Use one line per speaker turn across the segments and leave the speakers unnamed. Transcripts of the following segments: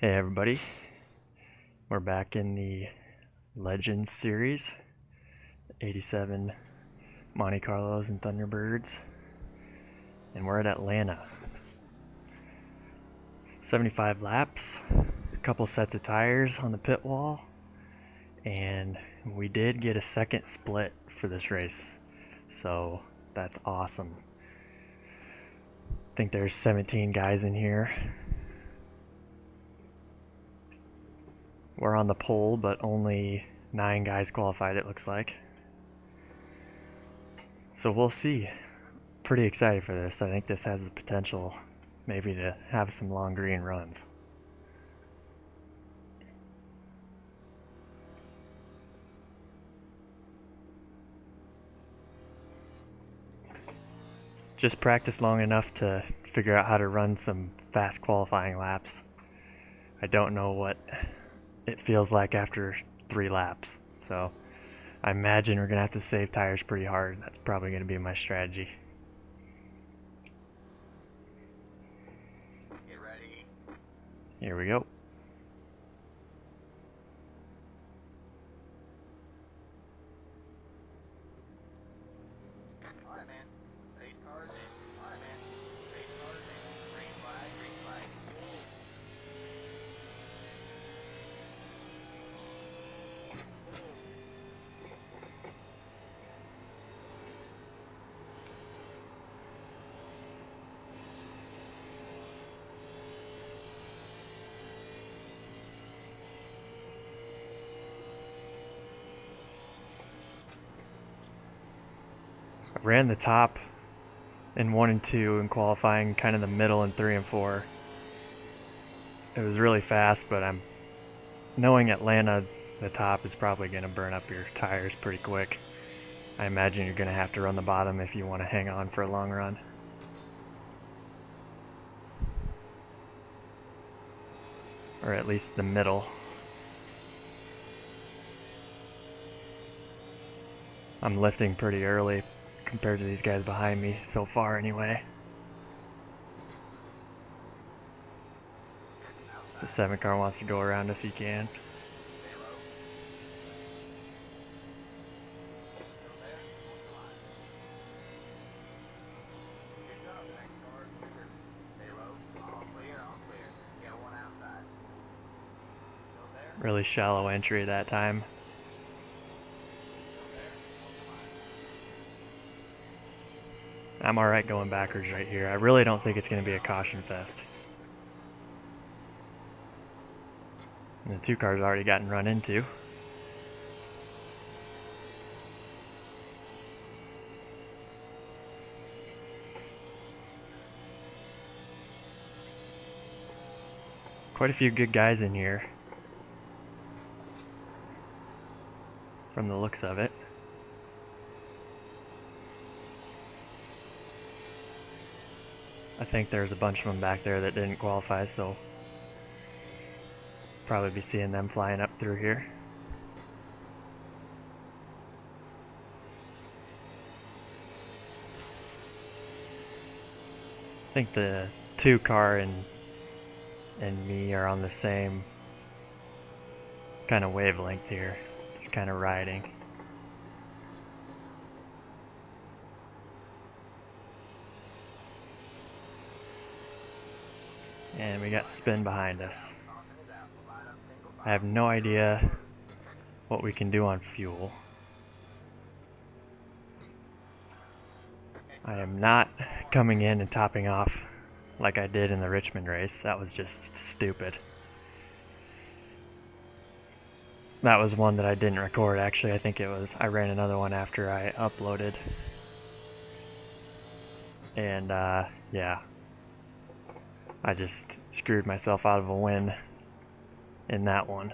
Hey everybody, we're back in the Legends series, 87 Monte Carlos and Thunderbirds, and we're at Atlanta. 75 laps, a couple sets of tires on the pit wall, and we did get a second split for this race, so that's awesome. I think there's 17 guys in here. We're on the pole, but only 9 guys qualified, it looks like. So we'll see. Pretty excited for this. I think this has the potential maybe to have some long green runs. Just practice long enough to figure out how to run some fast qualifying laps. I don't know what it feels like after 3 laps, so I imagine we're gonna have to save tires pretty hard. That's probably gonna be my strategy.
Get ready.
Here we go.
Alright, man. 8 cars in. Alright, man. 8 cars in. Green flag, green flag.
I ran the top in 1 and 2 in qualifying, kind of the middle in 3 and 4. It was really fast, but I'm knowing Atlanta, the top is probably going to burn up your tires pretty quick. I imagine you're going to have to run the bottom if you want to hang on for a long run. Or at least the middle. I'm lifting pretty early compared to these guys behind me so far anyway. If the 7 car wants to go around us, he can.
Stay low. Still there? Good job, next car. Clear. Stay low. All clear, all clear. Get one outside. Still there?
Really shallow entry that time.
Still there?
I'm alright going backwards right here. I really don't think it's going to be a caution fest. And the 2 cars already gotten run into. Quite a few good guys in here, from the looks of it. I think there's a bunch of them back there that didn't qualify, so probably be seeing them flying up through here. I think the 2 car and me are on the same kind of wavelength here, just kind of riding. And we got spin behind us. I have no idea what we can do on fuel. I am not coming in and topping off like I did in the Richmond race. That was just stupid. That was one that I didn't record, actually. I think I ran another one after I uploaded. And yeah, I just screwed myself out of a win in that one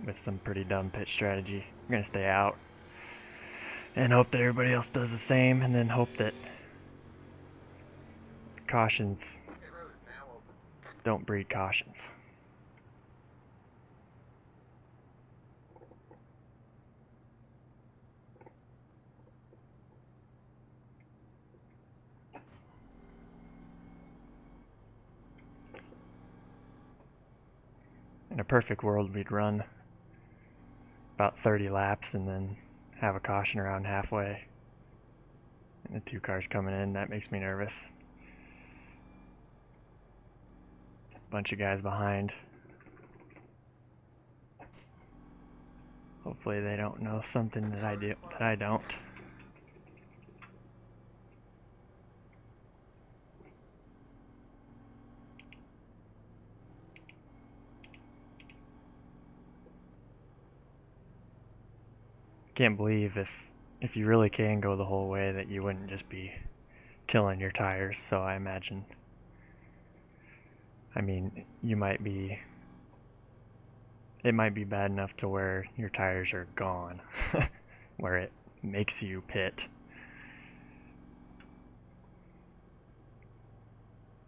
with some pretty dumb pit strategy. I'm gonna stay out and hope that everybody else does the same, and then hope that cautions
Pit road is now open.
don't breed cautions. In a perfect world, we'd run about 30 laps and then have a caution around halfway. And the 2 cars coming in, that makes me nervous. Bunch of guys behind. Hopefully they don't know something that I don't. Can't believe if you really can go the whole way that you wouldn't just be killing your tires. So I imagine, I mean, it might be bad enough to where your tires are gone, where it makes you pit.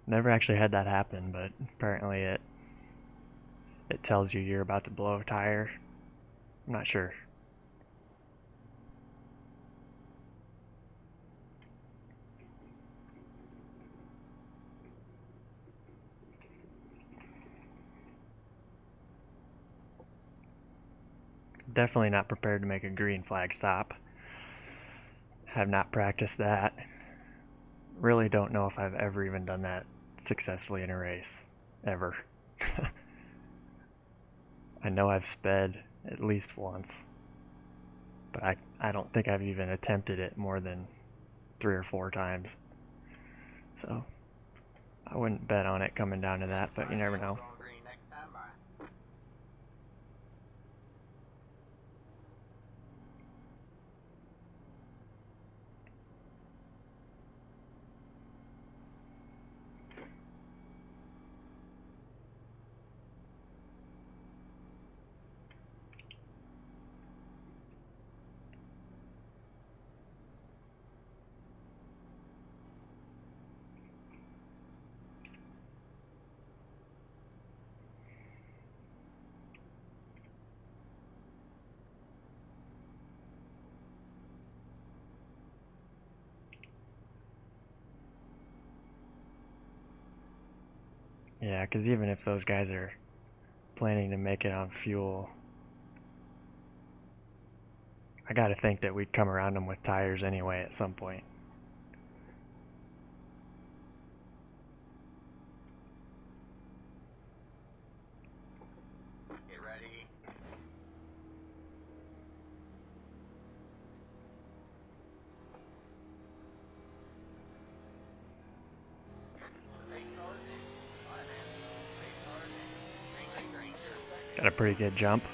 Never actually had that happen, but apparently it tells you you're about to blow a tire. I'm not sure. Definitely not prepared to make a green flag stop. Have not practiced that. Really don't know if I've ever even done that successfully in a race. Ever. I know I've sped at least once, but I don't think I've even attempted it more than 3 or 4 times. So I wouldn't bet on it coming down to that, but you never know.
Going green next time, bye.
Yeah, because even if those guys are planning to make it on fuel, I gotta think that we'd come around them with tires anyway at some point.
Get ready.
Got a pretty good jump.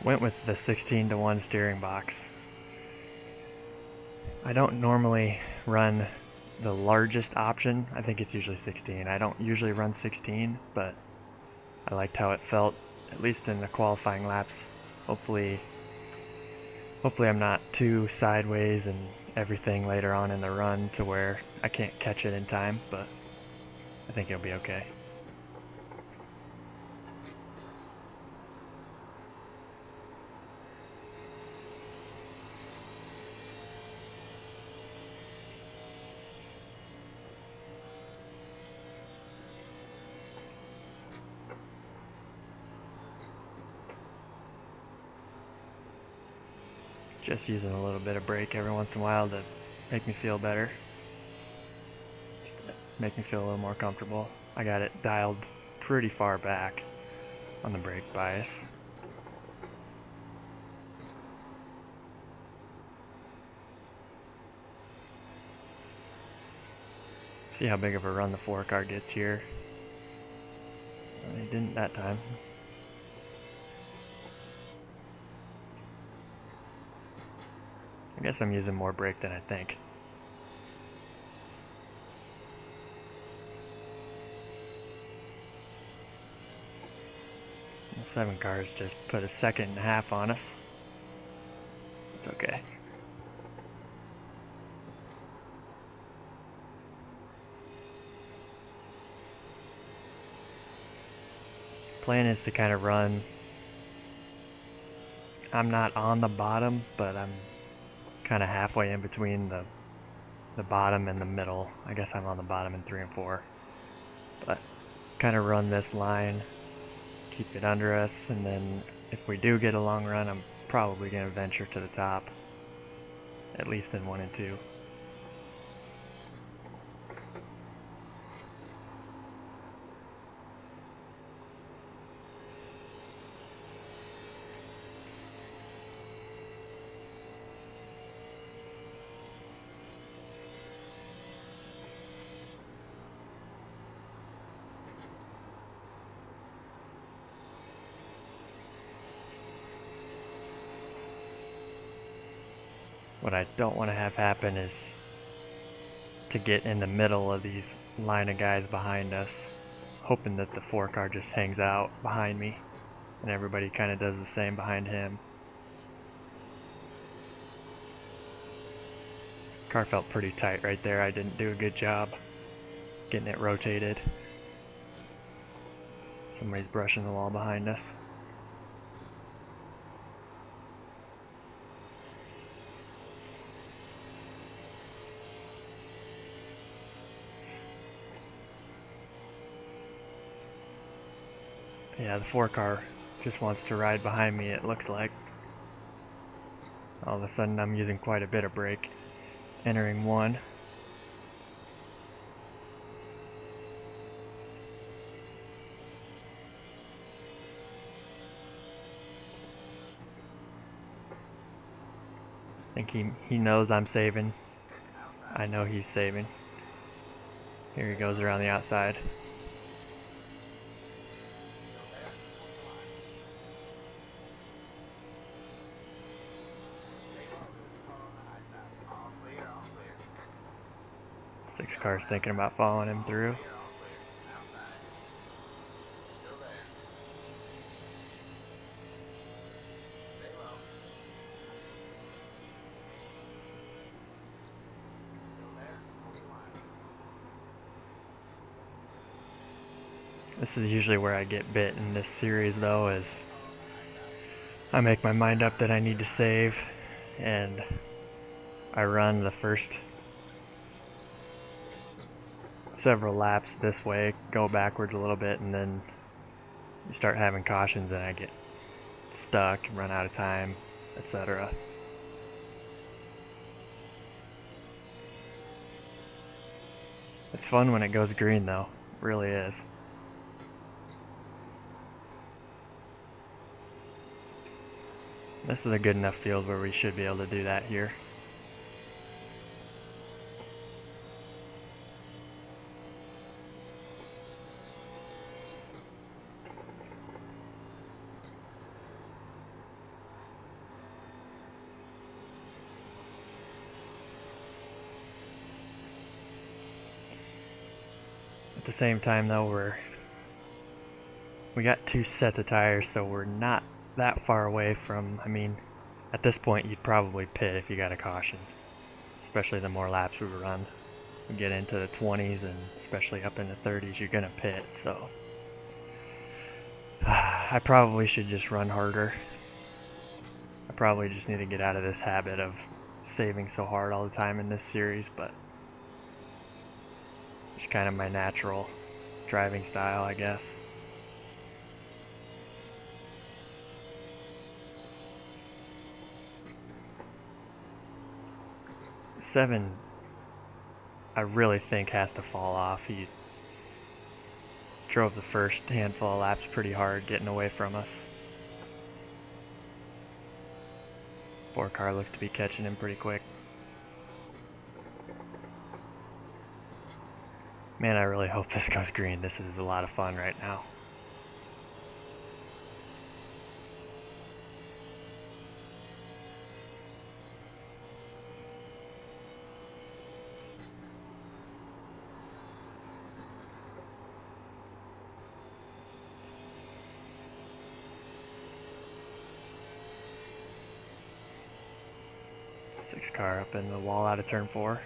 Went with the 16-to-1 steering box. I don't normally run the largest option. I think it's usually 16. I don't usually run 16, but I liked how it felt, at least in the qualifying laps. Hopefully I'm not too sideways and everything later on in the run to where I can't catch it in time, but I think it'll be okay. Just using a little bit of brake every once in a while to make me feel better. Make me feel a little more comfortable. I got it dialed pretty far back on the brake bias. See how big of a run the 4 car gets here. He didn't that time. I guess I'm using more brake than I think. The 7 cars just put a 1.5 on us. It's okay. Plan is to kind of run I'm not on the bottom, but I'm kind of halfway in between the bottom and the middle. I guess I'm on the bottom in 3 and 4. But kind of run this line, keep it under us, and then if we do get a long run, I'm probably going to venture to the top, at least in 1 and 2. What I don't want to have happen is to get in the middle of these line of guys behind us, hoping that the 4 car just hangs out behind me and everybody kind of does the same behind him. Car felt pretty tight right there. I didn't do a good job getting it rotated. Somebody's brushing the wall behind us. Yeah, the 4 car just wants to ride behind me, it looks like. All of a sudden I'm using quite a bit of brake. Entering 1. I think he knows I'm saving. I know he's saving. Here he goes around the outside.
All clear, all clear.
6 cars thinking about following him through.
Clear, all clear. Outside. Still there. Stay low. Still there. Hold the line.
This is usually where I get bit in this series though, is I make my mind up that I need to save and I run the first several laps this way, go backwards a little bit, and then you start having cautions and I get stuck, run out of time, etc. It's fun when it goes green though, it really is. This is a good enough field where we should be able to do that here. At the same time though, we got 2 sets of tires, so we're not that far away from, I mean, at this point you'd probably pit if you got a caution, especially the more laps we run. We get into the 20s and especially up in the 30s, you're gonna pit, so I probably should just run harder. I probably just need to get out of this habit of saving so hard all the time in this series, but it's kind of my natural driving style, I guess. Seven, I really think has to fall off. He drove the first handful of laps pretty hard, getting away from us. 4 car looks to be catching him pretty quick. Man, I really hope this goes green. This is a lot of fun right now. Six car up in the wall out of turn 4.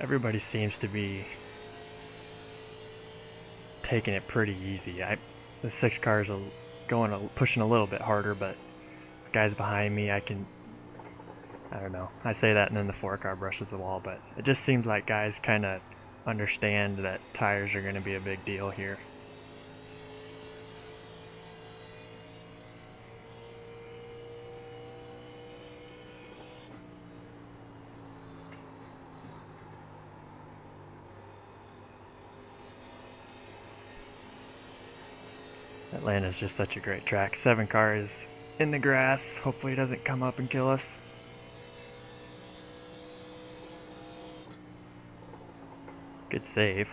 everybody seems to be taking it pretty easy. The 6 cars are pushing a little bit harder, but guys behind me, I don't know. I say that and then the 4 car brushes the wall, but it just seems like guys kind of understand that tires are going to be a big deal here. Atlanta's just such a great track. 7 car is in the grass. Hopefully it doesn't come up and kill us. Good save.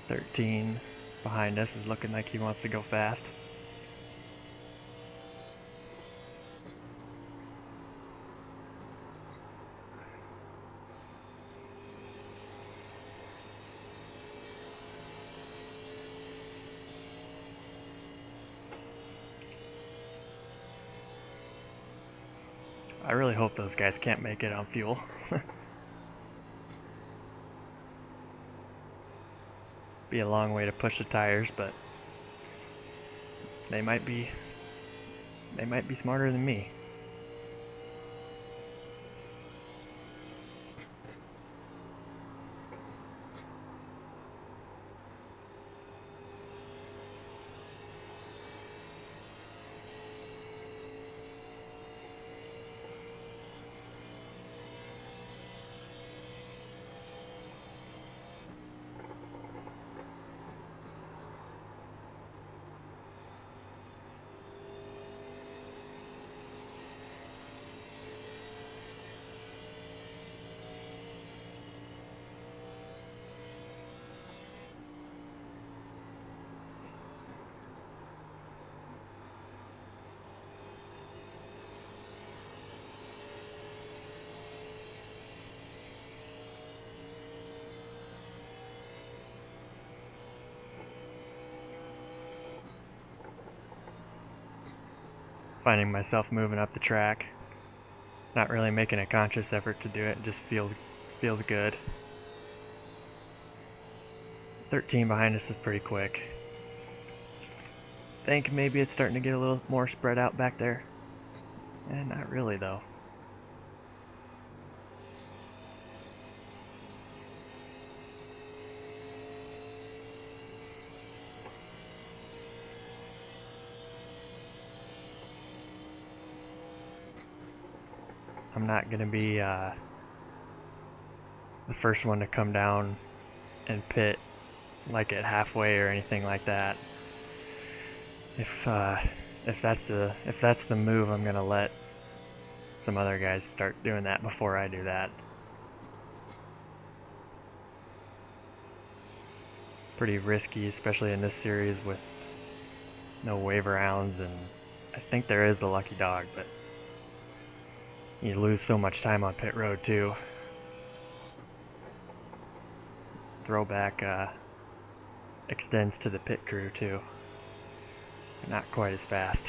"13" behind us is looking like he wants to go fast. I really hope those guys can't make it on fuel. Be a long way to push the tires, but they might be smarter than me. Finding myself moving up the track, not really making a conscious effort to do it, just feels good. 13 behind us is pretty quick. Think maybe it's starting to get a little more spread out back there. Not really though. I'm not going to be the first one to come down and pit like at halfway or anything like that. If that's the move, I'm going to let some other guys start doing that before I do that. Pretty risky, especially in this series with no waiver rounds, and I think there is the lucky dog, but you lose so much time on pit road too. Throwback extends to the pit crew too. They're not quite as fast.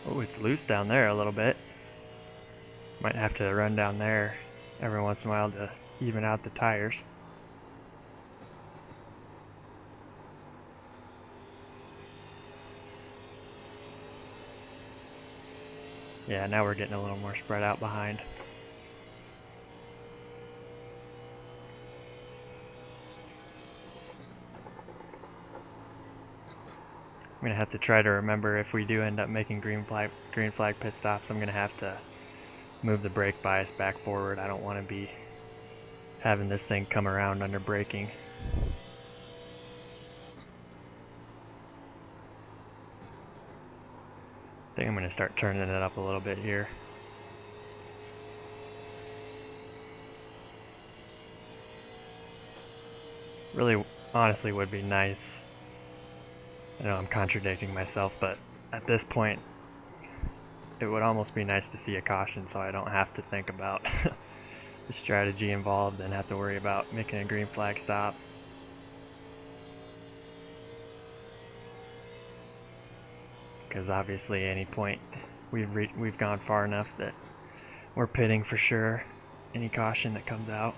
Oh, it's loose down there a little bit. Might have to run down there every once in a while to even out the tires. Yeah, now we're getting a little more spread out behind. I'm going to have to try to remember, if we do end up making green flag pit stops, I'm going to have to move the brake bias back forward. I don't want to be having this thing come around under braking. think I'm going to start turning it up a little bit here. Really, honestly, would be nice. I know I'm contradicting myself, but at this point, it would almost be nice to see a caution so I don't have to think about the strategy involved and have to worry about making a green flag stop. Because obviously, any point we've gone far enough that we're pitting for sure. Any caution that comes out.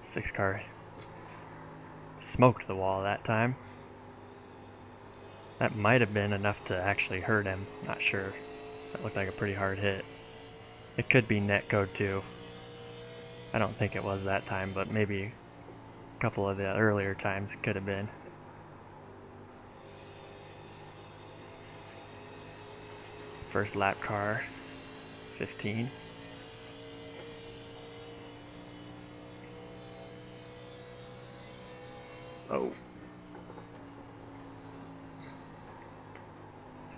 Six car smoked the wall that time. That might have been enough to actually hurt him. Not sure. That looked like a pretty hard hit. It could be net code too. I don't think it was that time, but maybe a couple of the earlier times could have been. First lap car, 15. Oh.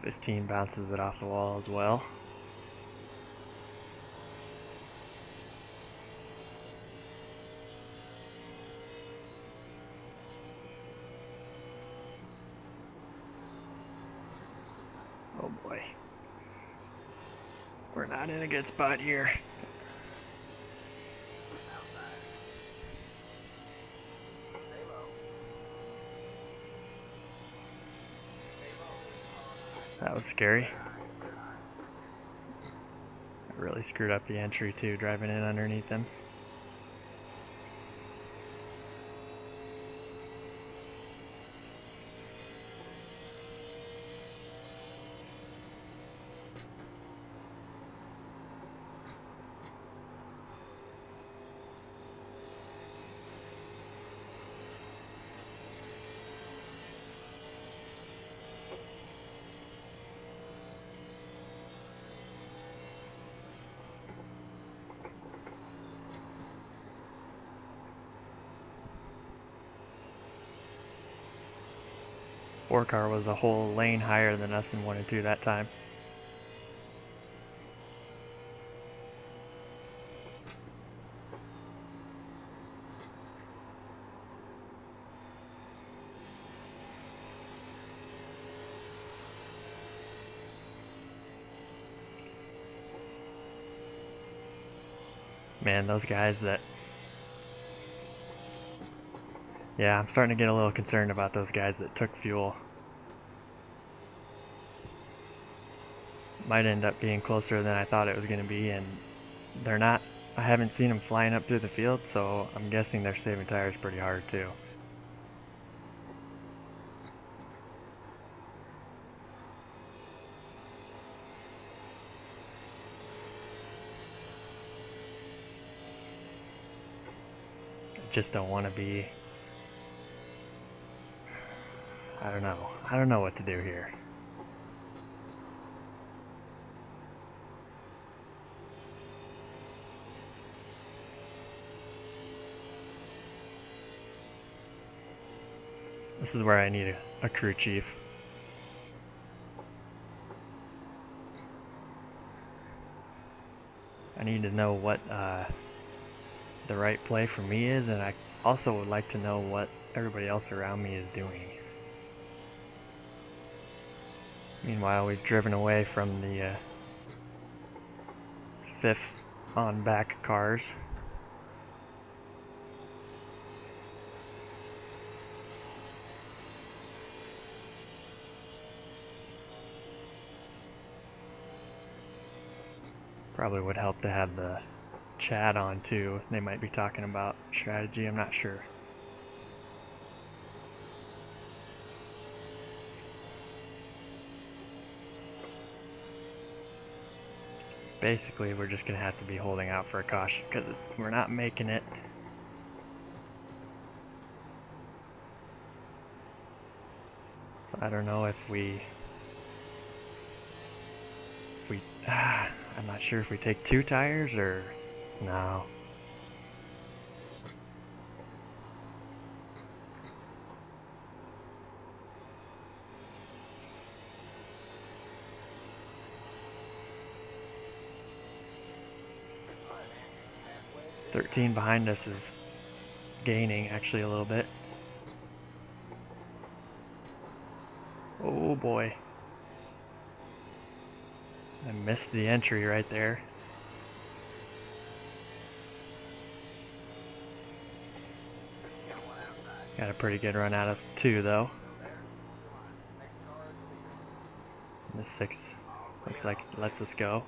15 bounces it off the wall as well. Oh boy. We're not in a good spot here. That was scary. I really screwed up the entry too, driving in underneath him. Four car was a whole lane higher than us in 1 and 2 that time. Man, those guys that... Yeah, I'm starting to get a little concerned about those guys that took fuel. Might end up being closer than I thought it was going to be, and they're not. I haven't seen them flying up through the field, so I'm guessing they're saving tires pretty hard too. I just don't want to be... I don't know. I don't know what to do here. This is where I need a crew chief. I need to know what the right play for me is, and I also would like to know what everybody else around me is doing. Meanwhile, we've driven away from the 5th on back cars. Probably would help to have the chat on too. They might be talking about strategy, I'm not sure. Basically, we're just going to have to be holding out for a caution because we're not making it. So I don't know if we... I I'm not sure if we take 2 tires or no.
All right, man. Halfway to
13 behind us is gaining actually a little bit. Oh boy. I missed the entry right there.
got one outside.
Got a pretty good run out of 2 though.
Still there. Hold the line. Next car is clear.
And the 6
All
looks
clear,
like
all
it
clear.
lets us go.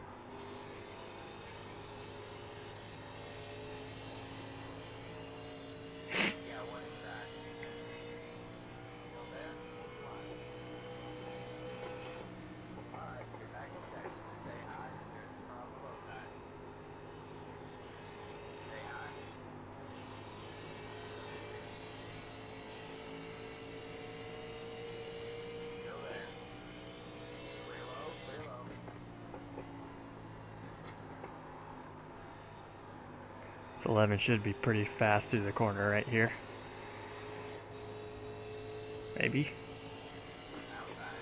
Got one inside. Still there. Hold the line. All right, you're back okay. Stay high. There's a car on the low side. Stay high. Still there. Clear low, clear low.
This 11 should be pretty fast through the corner right here. Maybe.
Outside.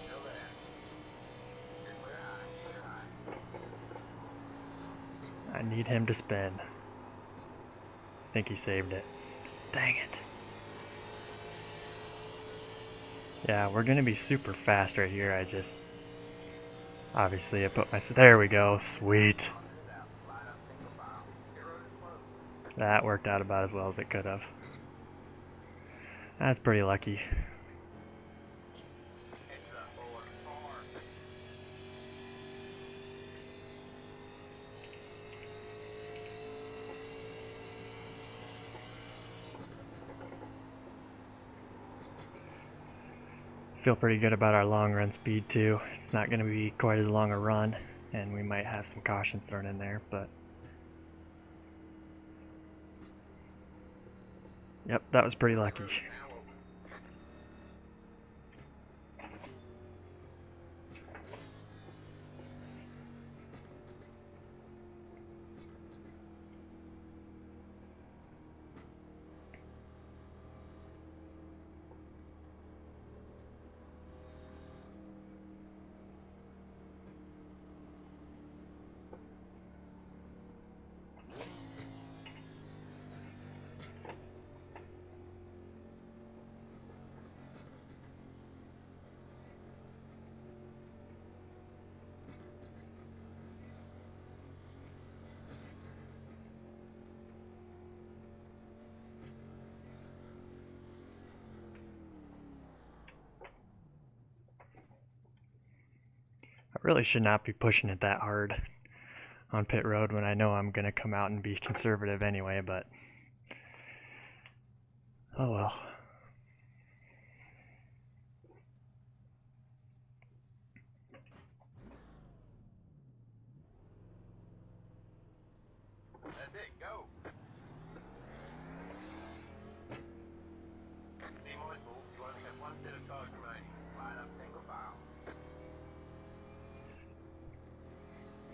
Still there. You're clear high, clear high.
I need him to spin. I think he saved it. Dang it. Yeah, we're gonna be super fast right here. Obviously I put my, there we go, sweet.
Caution is out. Line up single file. Pit road is closed.
That worked out about as well as it could have. That's pretty lucky.
Heads up, boys. Hard.
Feel pretty good about our long run speed too. It's not gonna be quite as long a run, and we might have some cautions thrown in there, but yep, that was pretty lucky.
Road now open.
I really should not be pushing it that hard on pit road when I know I'm gonna come out and be conservative anyway, but oh well.
That's it. Go. Team on full. You only got one set of cars remaining. Line up single file.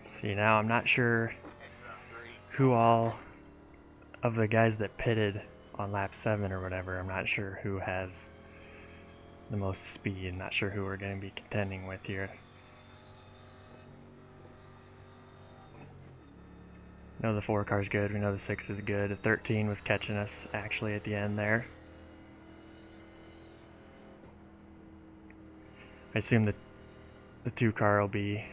See, now I'm not sure
Heads up, 3.
who all of the guys that pitted on lap 7 or whatever, I'm not sure who has the most speed. Not sure who we're going to be contending with here. We know the 4 car's good, we know the 6 is good. The 13 was catching us actually at the end there. I assume that the 2 car will be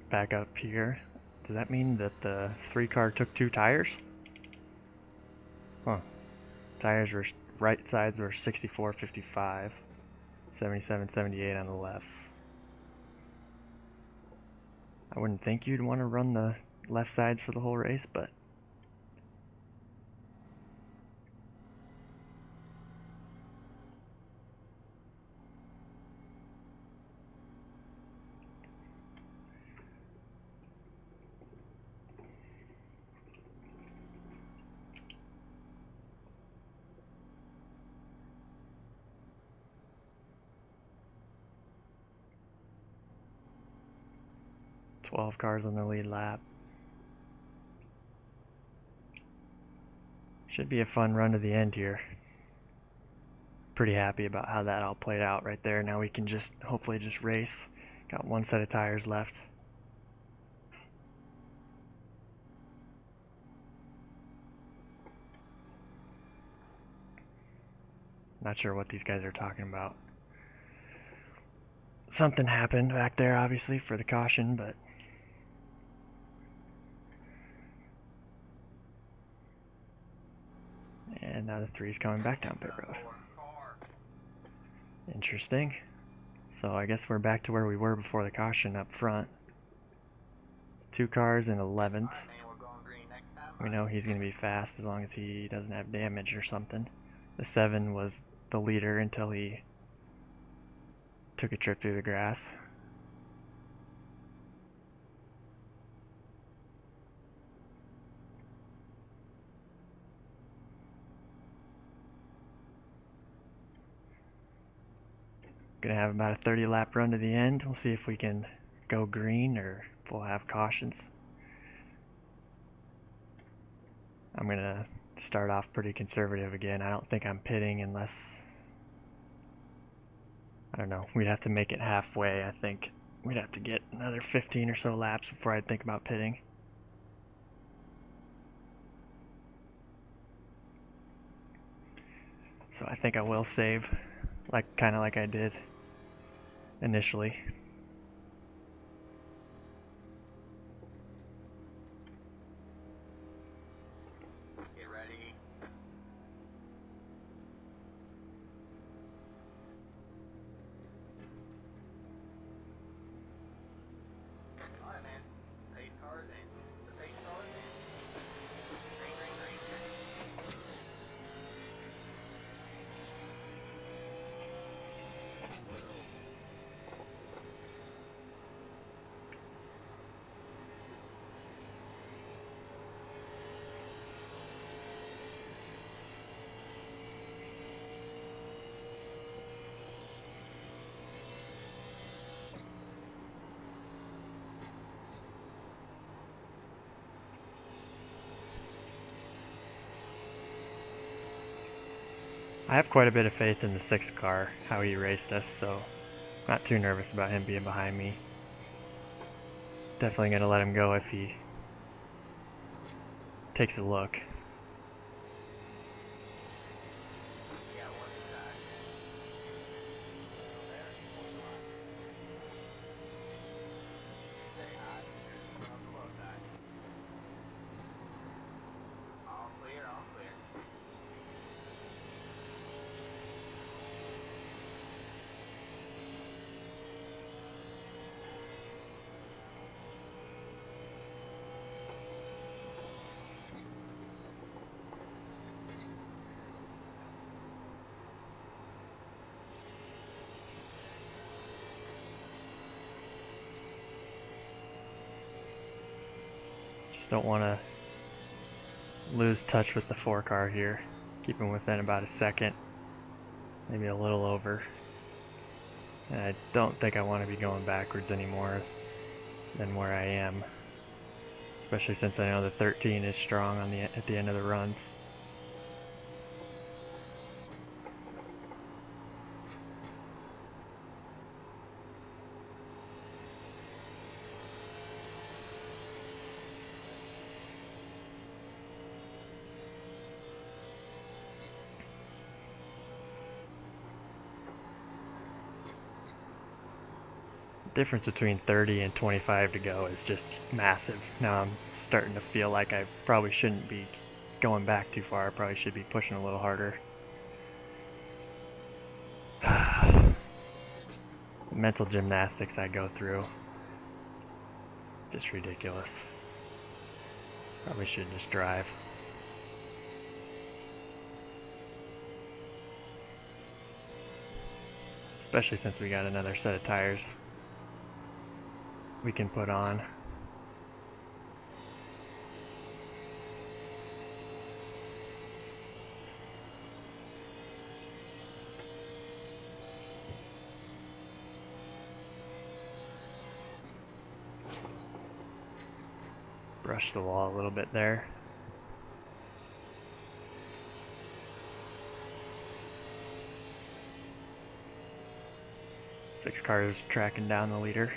back up here. Does that mean that the 3 car took 2 tires? Huh. Tires were, right sides were 64, 55, 77, 78 on the lefts. I wouldn't think you'd want to run the left sides for the whole race, but 12 cars on the lead lap. Should be a fun run to the end here. Pretty happy about how that all played out right there. Now we can just hopefully just race. Got one set of tires left. Not sure what these guys are talking about. Something happened back there, obviously, for the caution, but and now the 3's coming back down pit road. Interesting. So I guess we're back to where we were before the caution up front. 2 cars in 11th. We know he's going to be fast as long as he doesn't have damage or something. The 7 was the leader until he took a trip through the grass. Gonna have about a 30 lap run to the end. We'll see if we can go green or if we'll have cautions. I'm gonna start off pretty conservative again. I don't think I'm pitting unless, I don't know, we'd have to make it halfway. I think we'd have to get another 15 or so laps before I'd think about pitting. So I think I will save, kind of like I did initially.
Get ready. Alright, man. Pace cars in. The pace cars in. Green, green, green.
I have quite a bit of faith in the 6th car, how he raced us, so not too nervous about him being behind me. Definitely gonna let him go if he takes a look.
Yeah, one side. There. Stay hot. On the low side. All clear, all clear.
Just don't want to lose touch with the 4 car here. Keep him within about a second, maybe a little over. And I don't think I want to be going backwards anymore than where I am, especially since I know the 13 is strong on at the end of the runs. Difference between 30 and 25 to go is just massive. Now I'm starting to feel like I probably shouldn't be going back too far. I probably should be pushing a little harder. Mental gymnastics I go through. Just ridiculous. Probably should just drive. Especially since we got another set of tires we can put on. Brush the wall a little bit there. Six cars tracking down the leader.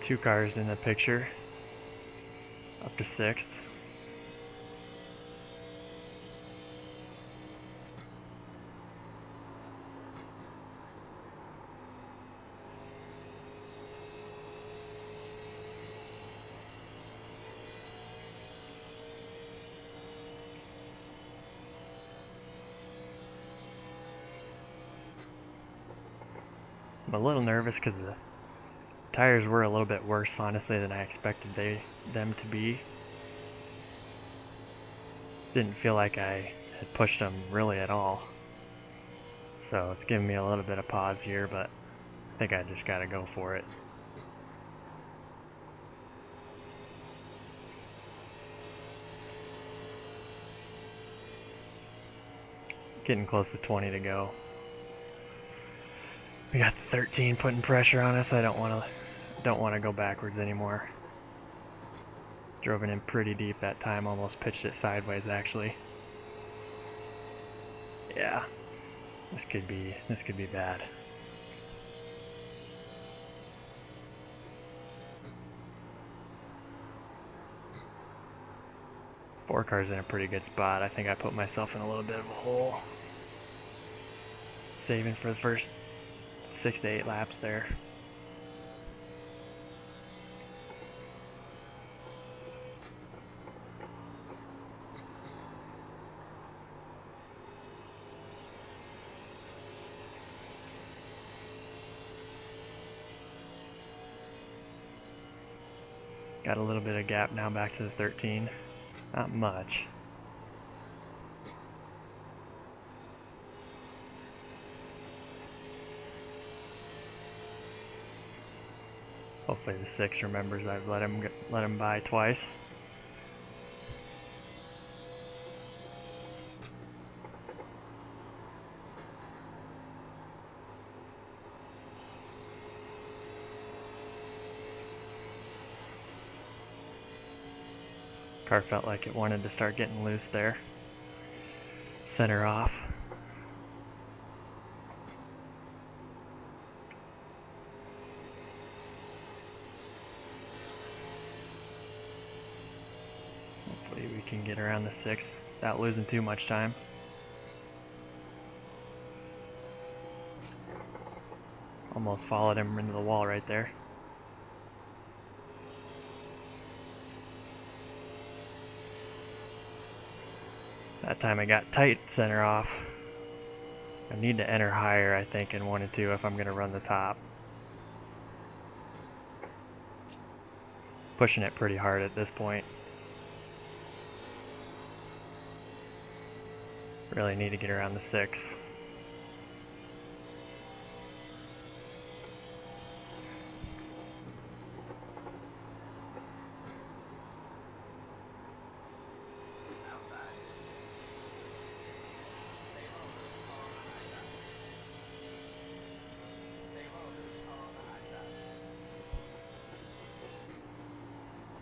Two cars in the picture, up to sixth. I'm a little nervous because the tires were a little bit worse, honestly, than I expected them to be. Didn't feel like I had pushed them really at all. So it's giving me a little bit of pause here, but I think I just gotta go for it. Getting close to 20 to go. We got the 13 putting pressure on us. I don't want to go backwards anymore. Drove it in pretty deep that time, almost pitched it sideways actually. Yeah. This could be bad. Four cars in a pretty good spot. I think I put myself in a little bit of a hole. Saving for the first 6 to 8 laps there. Got a little bit of gap now back to the 13. Not much. Hopefully the 6 remembers I've let him by twice. Car felt like it wanted to start getting loose there. Center off. Hopefully we can get around the 6th without losing too much time. Almost followed him into the wall right there. That time I got tight center off. I need to enter higher, I think, in 1 and 2 if I'm going to run the top. Pushing it pretty hard at this point. Really need to get around the 6.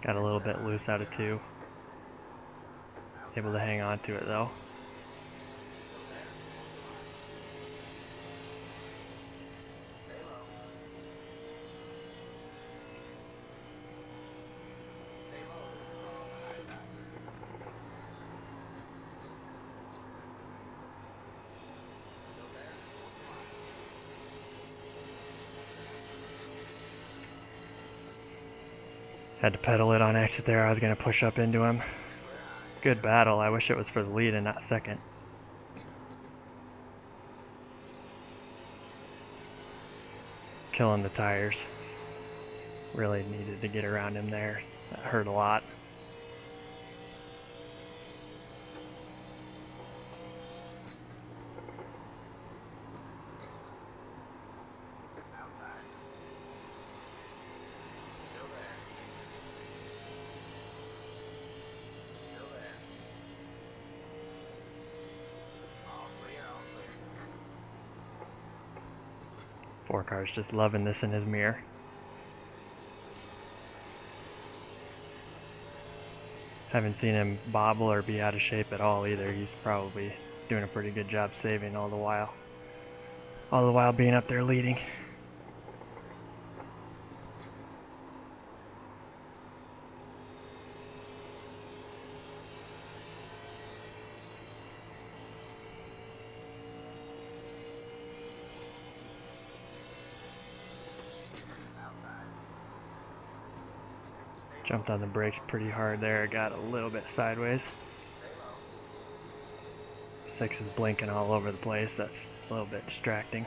Got a little bit loose out of 2. Able to hang on to it though. Had to pedal it on exit there. I was going to push up into him. Good battle. I wish it was for the lead and not second. Killing the tires. Really needed to get around him there. That hurt a lot. Four car's just loving this in his mirror. Haven't seen him bobble or be out of shape at all either. He's probably doing a pretty good job saving all the while. All the while being up there leading. Jumped on the brakes pretty hard there. It got a little bit sideways. 6 is blinking all over the place. That's a little bit distracting.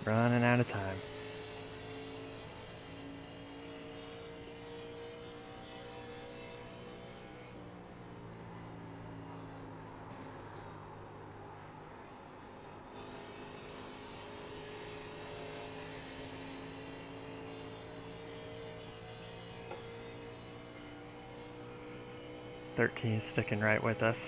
Running out of time. .13 sticking right with us.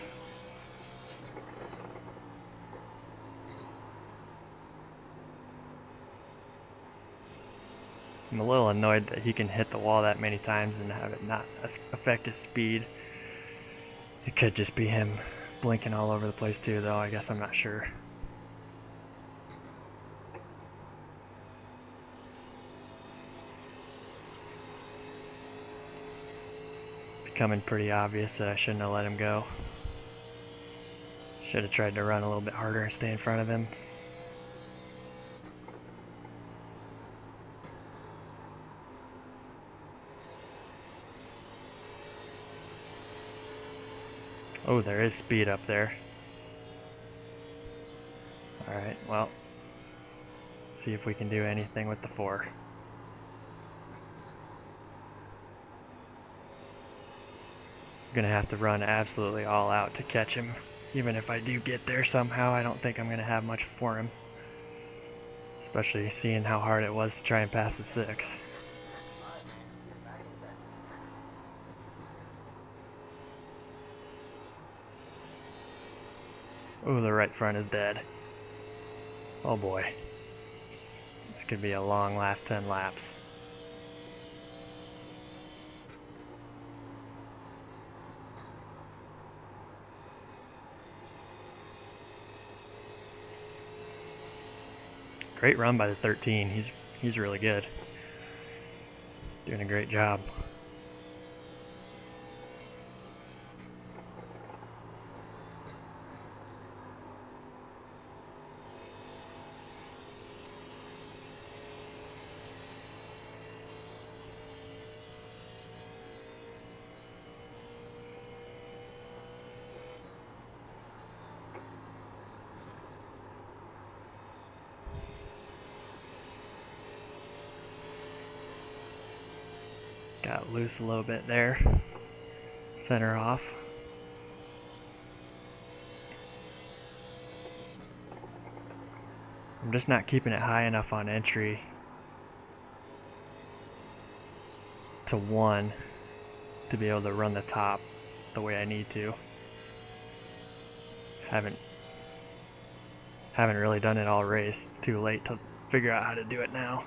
I'm a little annoyed that he can hit the wall that many times and have it not affect his speed. It could just be him blinking all over the place too, though. I guess I'm not sure. Becoming pretty obvious that I shouldn't have let him go. Should have tried to run a little bit harder and stay in front of him. Oh, there is speed up there. Alright, well, see if we can do anything with the 4. I'm gonna have to run absolutely all out to catch him. Even if I do get there somehow, I don't think I'm gonna have much for him. Especially seeing how hard it was to try and pass the 6. Oh, the right front is dead. Oh boy. This could be a long last 10 laps. Great run by the 13. He's really good. Doing a great job. Got loose a little bit there. Center off. I'm just not keeping it high enough on entry to 1 to be able to run the top the way I need to. Haven't really done it all race. It's too late to figure out how to do it now.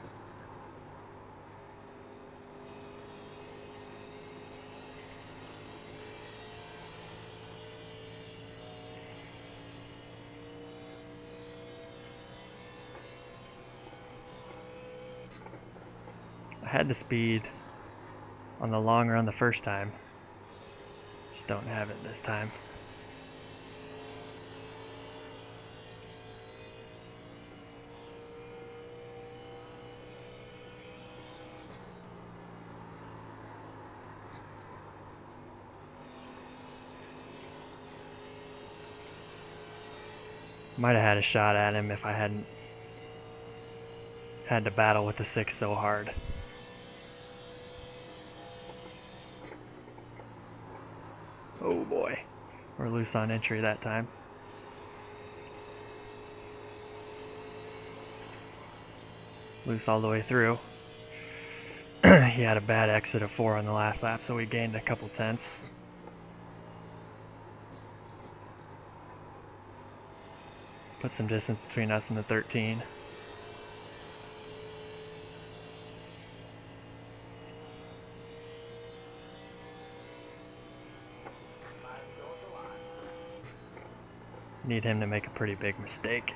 I had the speed on the long run the first time. Just don't have it this time. Might have had a shot at him if I hadn't had to battle with the 6 so hard. Oh boy, we're loose on entry that time. Loose all the way through. He had a bad exit of 4 on the last lap, so we gained a couple tenths. Put some distance between us and the 13. Need him to make a pretty big mistake.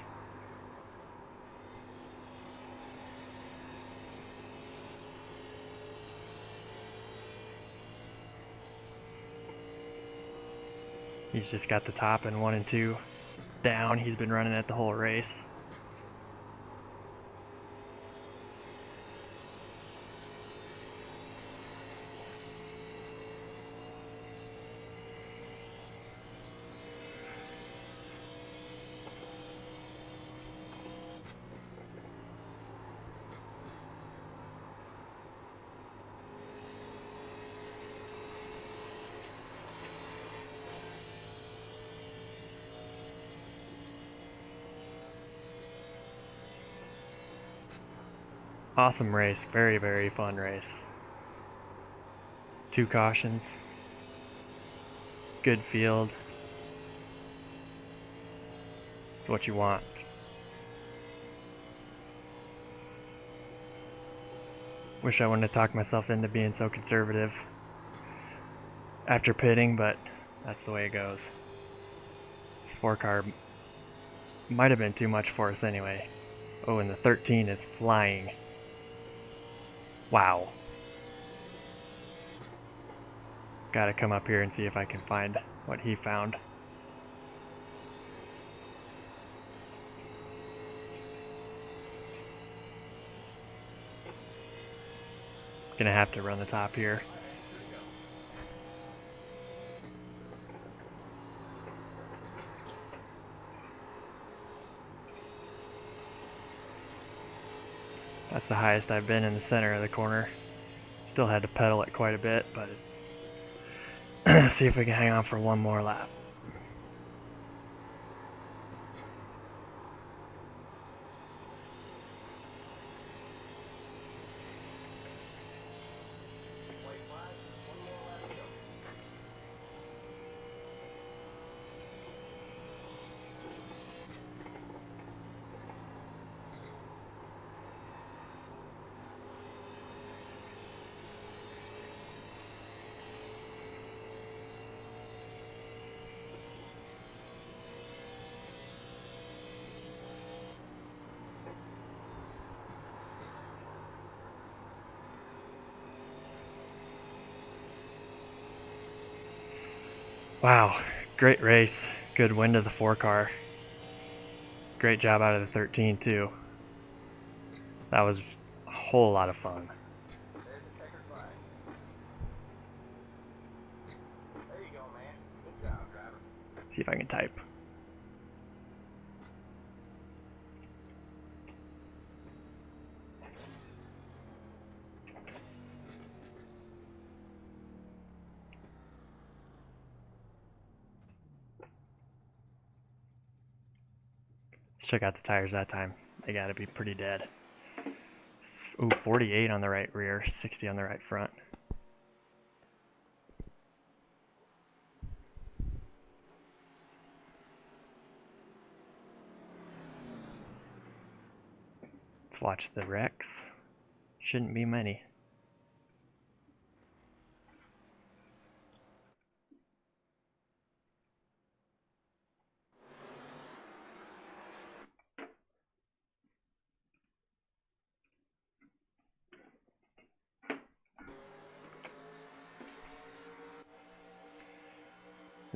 He's just got the top in 1 and 2 down. He's been running it the whole race. Awesome race. Very, very fun race. 2 cautions. Good field. It's what you want. Wish I wouldn't have talked myself into being so conservative after pitting, but that's the way it goes. 4-car might have been too much for us anyway. Oh, and the 13 is flying. Wow. Gotta come up here and see if I can find what he found. Gonna have to run the top here. That's the highest I've been in the center of the corner. Still had to pedal it quite a bit, but see if we can hang on for one more lap. Wow, great race. Good win to the 4-car. Great job out of the 13 too. That was a whole lot of fun.
There's the checkered flag. There you go, man. Good job, driver.
See if I can type. Let's check out the tires that time. They gotta be pretty dead. Ooh, 48 on the right rear, 60 on the right front. Let's watch the wrecks. Shouldn't be many.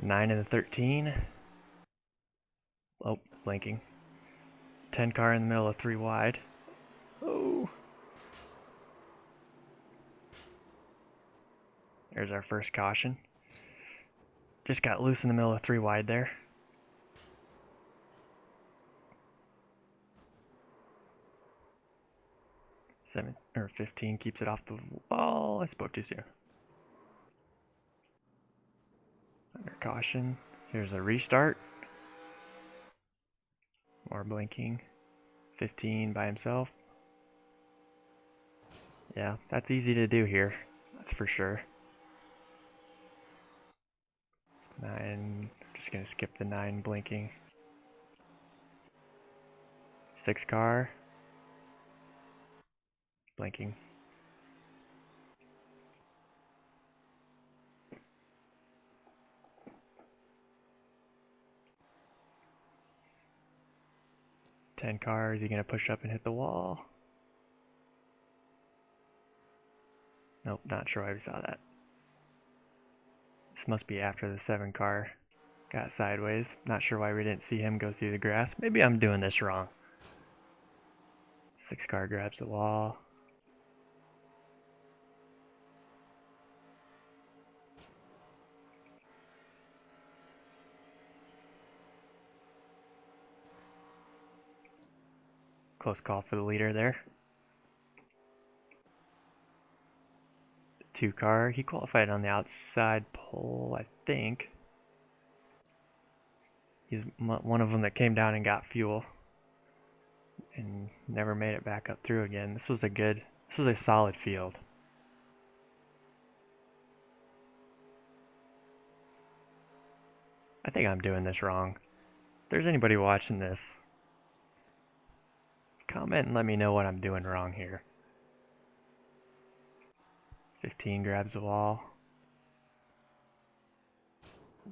Nine and the 13. Oh, blinking. 10 car in the middle of 3 wide. Oh. There's our first caution. Just got loose in the middle of 3 wide there. 7 or 15 keeps it off the wall. I spoke too soon. Under caution. Here's a restart. More blinking. 15 by himself. Yeah, that's easy to do here. That's for sure. 9, just gonna skip the 9 blinking. 6 car, blinking. Ten car, is he gonna push up and hit the wall? Nope, not sure why we saw that. This must be after the 7 car got sideways. Not sure why we didn't see him go through the grass. Maybe I'm doing this wrong. 6 car grabs the wall. Close call for the leader there. 2 car, he qualified on the outside pole, I think. He's one of them that came down and got fuel and never made it back up through again. This was a solid field. I think I'm doing this wrong. If there's anybody watching this, comment and let me know what I'm doing wrong here. 15 grabs the wall.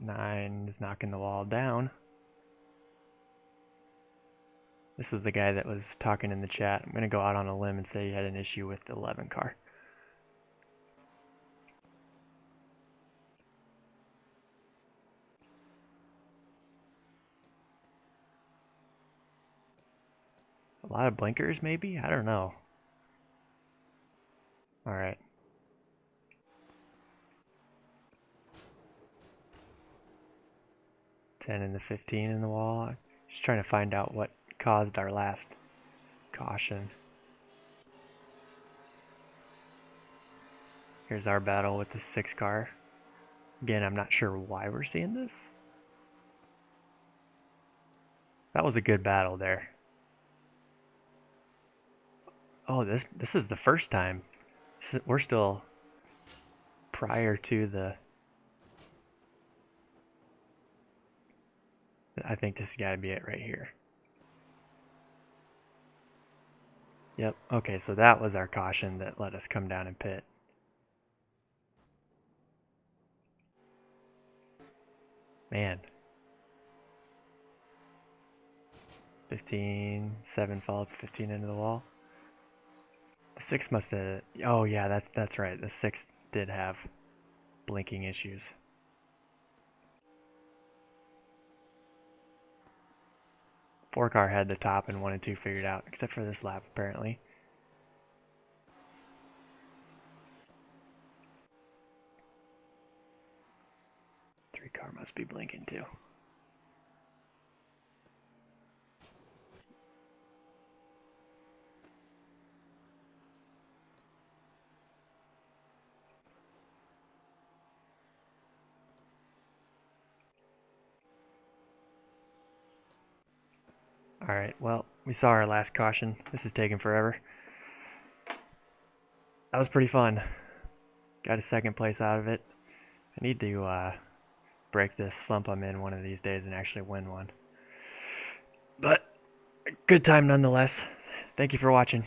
9 is knocking the wall down. This is the guy that was talking in the chat. I'm going to go out on a limb and say he had an issue with the 11 car. A lot of blinkers, maybe? I don't know. Alright. 10 and the 15 in the wall. Just trying to find out what caused our last caution. Here's our battle with the 6 car. Again, I'm not sure why we're seeing this. That was a good battle there. Oh, this is the first time. We're still prior to the... I think this has got to be it right here. Yep, okay, so that was our caution that let us come down and pit. Man. 15, 7 falls, 15 into the wall. The 6 must have... Oh yeah, that's right. The 6 did have blinking issues. Four car had the top and 1 and 2 figured out, except for this lap apparently. Three car must be blinking too. Alright, well, we saw our last caution. This is taking forever. That was pretty fun. Got a second place out of it. I need to break this slump I'm in one of these days and actually win one. But, good time nonetheless. Thank you for watching.